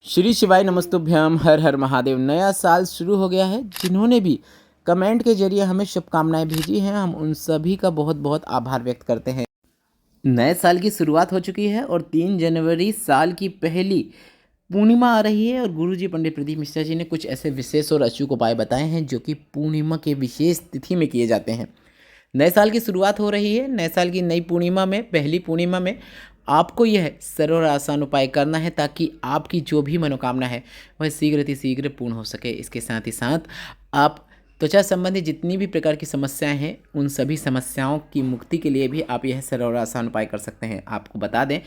श्री शिवाय नमस्तुभ्यम हर हर महादेव। नया साल शुरू हो गया है। जिन्होंने भी कमेंट के जरिए हमें शुभकामनाएं भेजी हैं, हम उन सभी का बहुत बहुत आभार व्यक्त करते हैं। नए साल की शुरुआत हो चुकी है और 3 जनवरी साल की पहली पूर्णिमा आ रही है और गुरुजी पंडित प्रदीप मिश्रा जी ने कुछ ऐसे विशेष और अचूक उपाय बताए हैं जो कि पूर्णिमा के विशेष तिथि में किए जाते हैं। नए साल की शुरुआत हो रही है। नए साल की नई पूर्णिमा में, पहली पूर्णिमा में आपको यह सरल और आसान उपाय करना है ताकि आपकी जो भी मनोकामना है वह शीघ्र पूर्ण हो सके। इसके साथ ही साथ आप त्वचा संबंधी जितनी भी प्रकार की समस्याएं हैं उन सभी समस्याओं की मुक्ति के लिए भी आप यह सरल और आसान उपाय कर सकते हैं। आपको बता दें,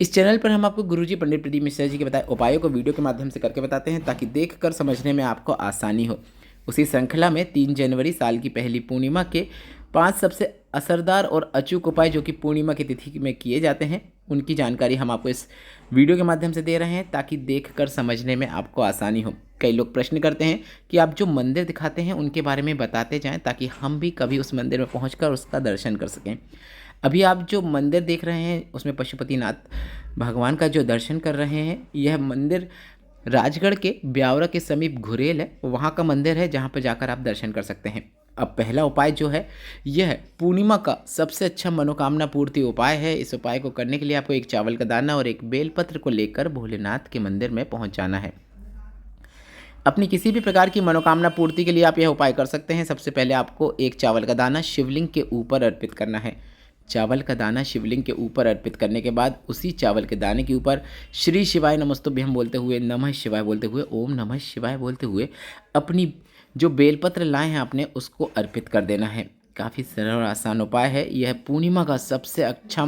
इस चैनल पर हम आपको गुरुजी पंडित प्रदीप मिश्रा जी के बताए उपायों को वीडियो के माध्यम से करके बताते हैं ताकि देखकर समझने में आपको आसानी हो। उसी श्रृंखला में 3 जनवरी साल की पहली पूर्णिमा के 5 सबसे असरदार और अचूक उपाय जो कि पूर्णिमा की तिथि में किए जाते हैं, उनकी जानकारी हम आपको इस वीडियो के माध्यम से दे रहे हैं ताकि देखकर समझने में आपको आसानी हो। कई लोग प्रश्न करते हैं कि आप जो मंदिर दिखाते हैं उनके बारे में बताते जाएं ताकि हम भी कभी उस मंदिर में पहुंचकर उसका दर्शन कर सकें। अभी आप जो मंदिर देख रहे हैं उसमें पशुपतिनाथ भगवान का जो दर्शन कर रहे हैं, यह मंदिर राजगढ़ के ब्यावरा के समीप घुरेल है, वहाँ का मंदिर है जहाँ पर जाकर आप दर्शन कर सकते हैं। अब पहला उपाय जो है यह पूर्णिमा का सबसे अच्छा मनोकामना पूर्ति उपाय है। इस उपाय को करने के लिए आपको एक चावल का दाना और एक बेलपत्र को लेकर भोलेनाथ के मंदिर में पहुंच जाना है। अपनी किसी भी प्रकार की मनोकामना पूर्ति के लिए आप यह उपाय कर सकते हैं। सबसे पहले आपको एक चावल का दाना शिवलिंग के ऊपर अर्पित करना है। चावल का दाना शिवलिंग के ऊपर अर्पित करने के बाद उसी चावल के दाने के ऊपर श्री शिवाय नमस्तुभ्यम बोलते हुए, नमः शिवाय बोलते हुए, ओम नमः शिवाय बोलते हुए अपनी जो बेलपत्र लाए हैं आपने उसको अर्पित कर देना है। काफ़ी सरल और आसान उपाय है। यह पूर्णिमा का सबसे अच्छा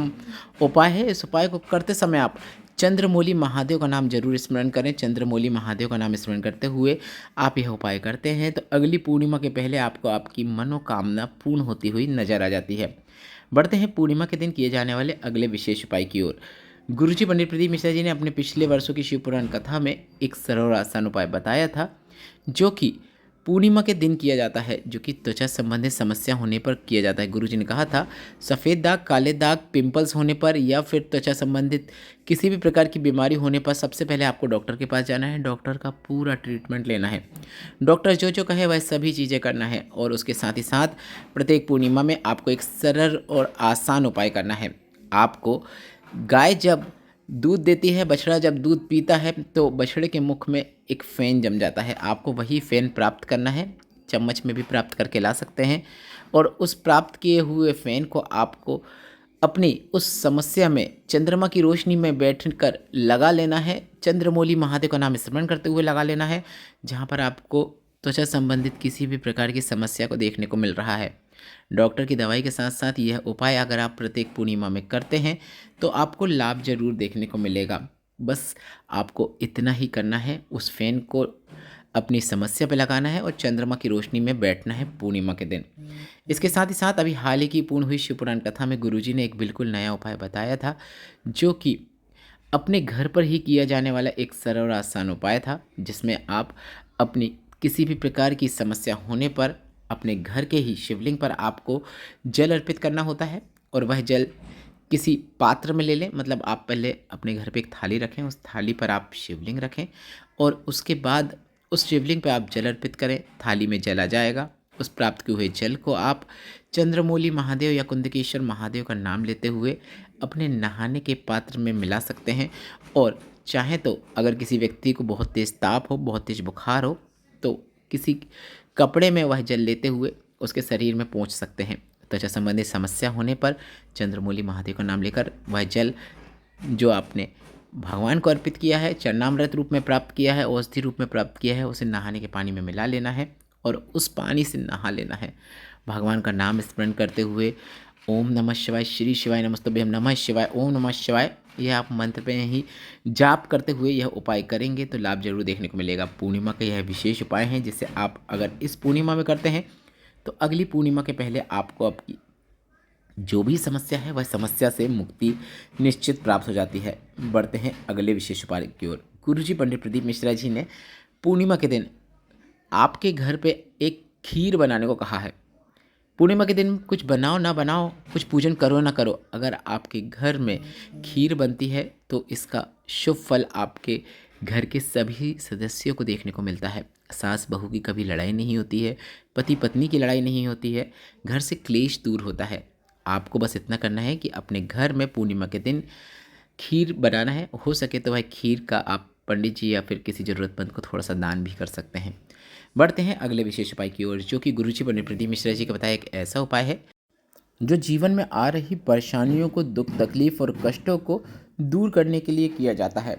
उपाय है। इस उपाय को करते समय आप चंद्रमौली महादेव का नाम जरूर स्मरण करें। चंद्रमौली महादेव का नाम स्मरण करते हुए आप यह उपाय करते हैं तो अगली पूर्णिमा के पहले आपको आपकी मनोकामना पूर्ण होती हुई नजर आ जाती है। बढ़ते हैं पूर्णिमा के दिन किए जाने वाले अगले विशेष उपाय की ओर। गुरुजी पंडित प्रदीप मिश्रा जी ने अपने पिछले वर्षों की शिव पुराण कथा में एक सरल और आसान उपाय बताया था जो कि पूर्णिमा के दिन किया जाता है, जो कि त्वचा संबंधित समस्या होने पर किया जाता है। गुरुजी ने कहा था सफ़ेद दाग, काले दाग, पिंपल्स होने पर या फिर त्वचा संबंधित किसी भी प्रकार की बीमारी होने पर सबसे पहले आपको डॉक्टर के पास जाना है। डॉक्टर का पूरा ट्रीटमेंट लेना है। डॉक्टर जो जो कहे वह सभी चीज़ें करना है और उसके साथ ही साथ प्रत्येक पूर्णिमा में आपको एक सरल और आसान उपाय करना है। आपको गाय जब दूध देती है, बछड़ा जब दूध पीता है तो बछड़े के मुख में एक फ़ेन जम जाता है। आपको वही फ़ेन प्राप्त करना है। चम्मच में भी प्राप्त करके ला सकते हैं और उस प्राप्त किए हुए फ़ेन को आपको अपनी उस समस्या में चंद्रमा की रोशनी में बैठकर लगा लेना है। चंद्रमौली महादेव का नाम स्मरण करते हुए लगा लेना है जहाँ पर आपको त्वचा संबंधित किसी भी प्रकार की समस्या को देखने को मिल रहा है। डॉक्टर की दवाई के साथ साथ यह उपाय अगर आप प्रत्येक पूर्णिमा में करते हैं तो आपको लाभ जरूर देखने को मिलेगा। बस आपको इतना ही करना है, उस फैन को अपनी समस्या पे लगाना है और चंद्रमा की रोशनी में बैठना है पूर्णिमा के दिन। इसके साथ ही साथ अभी हाल ही की पूर्ण हुई शिव पुराण कथा में गुरुजी ने एक बिल्कुल नया उपाय बताया था जो कि अपने घर पर ही किया जाने वाला एक सरल और आसान उपाय था, जिसमें आप अपनी किसी भी प्रकार की समस्या होने पर अपने घर के ही शिवलिंग पर आपको जल अर्पित करना होता है और वह जल किसी पात्र में ले लें। मतलब आप पहले अपने घर पे एक थाली रखें, उस थाली पर आप शिवलिंग रखें और उसके बाद उस शिवलिंग पे आप जल अर्पित करें। थाली में जल आ जाएगा। उस प्राप्त किए हुए जल को आप चंद्रमौली महादेव या कुंदकेश्वर महादेव का नाम लेते हुए अपने नहाने के पात्र में मिला सकते हैं और चाहे तो अगर किसी व्यक्ति को बहुत तेज़ ताप हो, बहुत तेज़ बुखार हो तो किसी कपड़े में वह जल लेते हुए उसके शरीर में पहुँच सकते हैं। त्वचा संबंधी समस्या होने पर चंद्रमौली महादेव का नाम लेकर वह जल जो आपने भगवान को अर्पित किया है, चरणामृत रूप में प्राप्त किया है, औषधि रूप में प्राप्त किया है, उसे नहाने के पानी में मिला लेना है और उस पानी से नहा लेना है। भगवान का नाम स्मरण करते हुए ओम नमः शिवाय, श्री शिवाय नमस्तुभ्यम, नमः शिवाय, ओम नमः शिवाय, यह आप मंत्र पे ही जाप करते हुए यह उपाय करेंगे तो लाभ जरूर देखने को मिलेगा। पूर्णिमा का यह विशेष उपाय है जिसे आप अगर इस पूर्णिमा में करते हैं तो अगली पूर्णिमा के पहले आपको आपकी जो भी समस्या है वह समस्या से मुक्ति निश्चित प्राप्त हो जाती है। बढ़ते हैं अगले विशेष उपाय की ओर। गुरुजी पंडित प्रदीप मिश्रा जी ने पूर्णिमा के दिन आपके घर पे एक खीर बनाने को कहा है। पूर्णिमा के दिन कुछ बनाओ ना बनाओ, कुछ पूजन करो ना करो, अगर आपके घर में खीर बनती है तो इसका शुभ फल आपके घर के सभी सदस्यों को देखने को मिलता है। सास बहू की कभी लड़ाई नहीं होती है, पति पत्नी की लड़ाई नहीं होती है, घर से क्लेश दूर होता है। आपको बस इतना करना है कि अपने घर में पूर्णिमा के दिन खीर बनाना है। हो सके तो वह खीर का आप पंडित जी या फिर किसी ज़रूरतमंद को थोड़ा सा दान भी कर सकते हैं। बढ़ते हैं अगले विशेष उपाय की ओर, जो कि गुरुजी पंडित प्रदीप मिश्रा जी का बताया एक ऐसा उपाय है जो जीवन में आ रही परेशानियों को, दुख तकलीफ और कष्टों को दूर करने के लिए किया जाता है।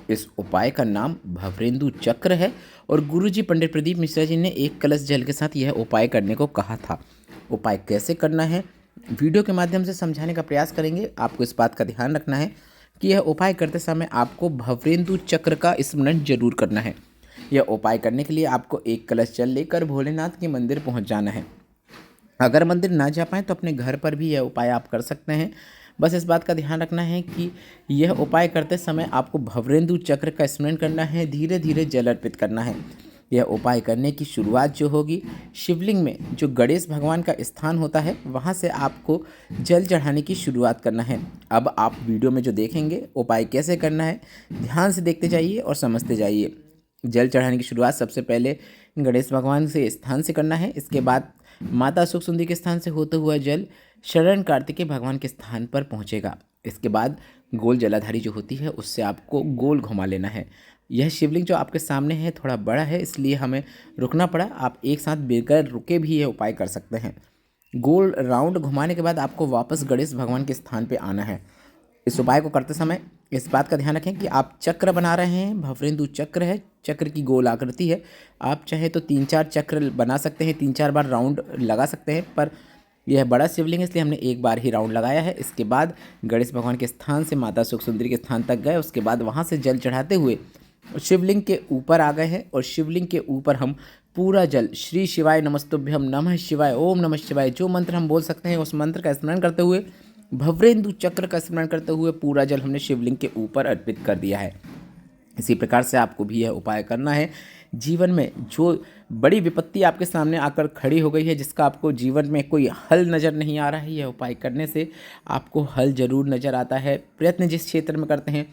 इस उपाय का नाम भवरेंदु चक्र है और गुरुजी पंडित प्रदीप मिश्रा जी ने एक कलश जल के साथ यह उपाय करने को कहा था। उपाय कैसे करना है वीडियो के माध्यम से समझाने का प्रयास करेंगे। आपको इस बात का ध्यान रखना है कि यह उपाय करते समय आपको भवरेंदु चक्र का स्मरण जरूर करना है। यह उपाय करने के लिए आपको एक कलश जल लेकर भोलेनाथ के मंदिर पहुंच जाना है। अगर मंदिर ना जा पाएँ तो अपने घर पर भी यह उपाय आप कर सकते हैं। बस इस बात का ध्यान रखना है कि यह उपाय करते समय आपको भवरेंदु चक्र का स्मरण करना है, धीरे धीरे जल अर्पित करना है। यह उपाय करने की शुरुआत जो होगी, शिवलिंग में जो गणेश भगवान का स्थान होता है वहाँ से आपको जल चढ़ाने की शुरुआत करना है। अब आप वीडियो में जो देखेंगे उपाय कैसे करना है, ध्यान से देखते जाइए और समझते जाइए। जल चढ़ाने की शुरुआत सबसे पहले गणेश भगवान से स्थान से करना है। इसके बाद माता सुख सुंदरी के स्थान से होता हुआ जल शरण कार्तिकेय भगवान के स्थान पर पहुंचेगा। इसके बाद गोल जलाधारी जो होती है उससे आपको गोल घुमा लेना है। यह शिवलिंग जो आपके सामने है थोड़ा बड़ा है, इसलिए हमें रुकना पड़ा। आप एक साथ बगैर रुके भी यह उपाय कर सकते हैं। गोल राउंड घुमाने के बाद आपको वापस गणेश भगवान के स्थान पर आना है। इस उपाय को करते समय इस बात का ध्यान रखें कि आप चक्र बना रहे हैं, भवरेंदु चक्र है, चक्र की गोल आकृति है। आप चाहे तो 3-4 चक्र बना सकते हैं, 3-4 बार राउंड लगा सकते हैं, पर यह बड़ा शिवलिंग है इसलिए हमने एक बार ही राउंड लगाया है। इसके बाद गणेश भगवान के स्थान से माता सुख सुंदरी के स्थान तक गए। उसके बाद वहाँ से जल चढ़ाते हुए शिवलिंग के ऊपर आ गए हैं और शिवलिंग के ऊपर हम पूरा जल श्री शिवाय नमस्तुभ्यम, नमः शिवाय, ओम नमः शिवाय, जो मंत्र हम बोल सकते हैं उस मंत्र का स्मरण करते हुए, भवरेंदु चक्र का स्मरण करते हुए पूरा जल हमने शिवलिंग के ऊपर अर्पित कर दिया है। इसी प्रकार से आपको भी यह उपाय करना है। जीवन में जो बड़ी विपत्ति आपके सामने आकर खड़ी हो गई है, जिसका आपको जीवन में कोई हल नज़र नहीं आ रहा है, यह उपाय करने से आपको हल जरूर नज़र आता है। प्रयत्न जिस क्षेत्र में करते हैं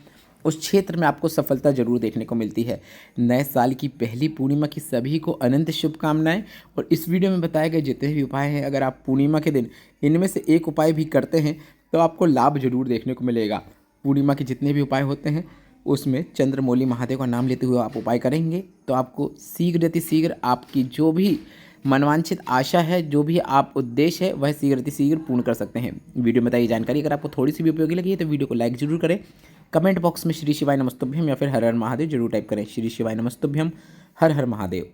उस क्षेत्र में आपको सफलता जरूर देखने को मिलती है। नए साल की पहली पूर्णिमा की सभी को अनंत शुभकामनाएं। और इस वीडियो में बताए गए जितने भी उपाय हैं, अगर आप पूर्णिमा के दिन इनमें से एक उपाय भी करते हैं तो आपको लाभ जरूर देखने को मिलेगा। पूर्णिमा के जितने भी उपाय होते हैं उसमें चंद्रमौली महादेव का नाम लेते हुए आप उपाय करेंगे तो आपको शीघ्र आपकी जो भी मनवांछित आशा है, जो भी आप उद्देश्य है, वह शीघ्र पूर्ण कर सकते हैं। वीडियो में बताई जानकारी अगर आपको थोड़ी सी भी उपयोगी लगी है तो वीडियो को लाइक जरूर करें। कमेंट बॉक्स में श्री शिवाय नमस्तुभ्यम या फिर हर हर महादेव जरूर टाइप करें। श्री शिवाय नमस्तुभ्यम, हर हर महादेव।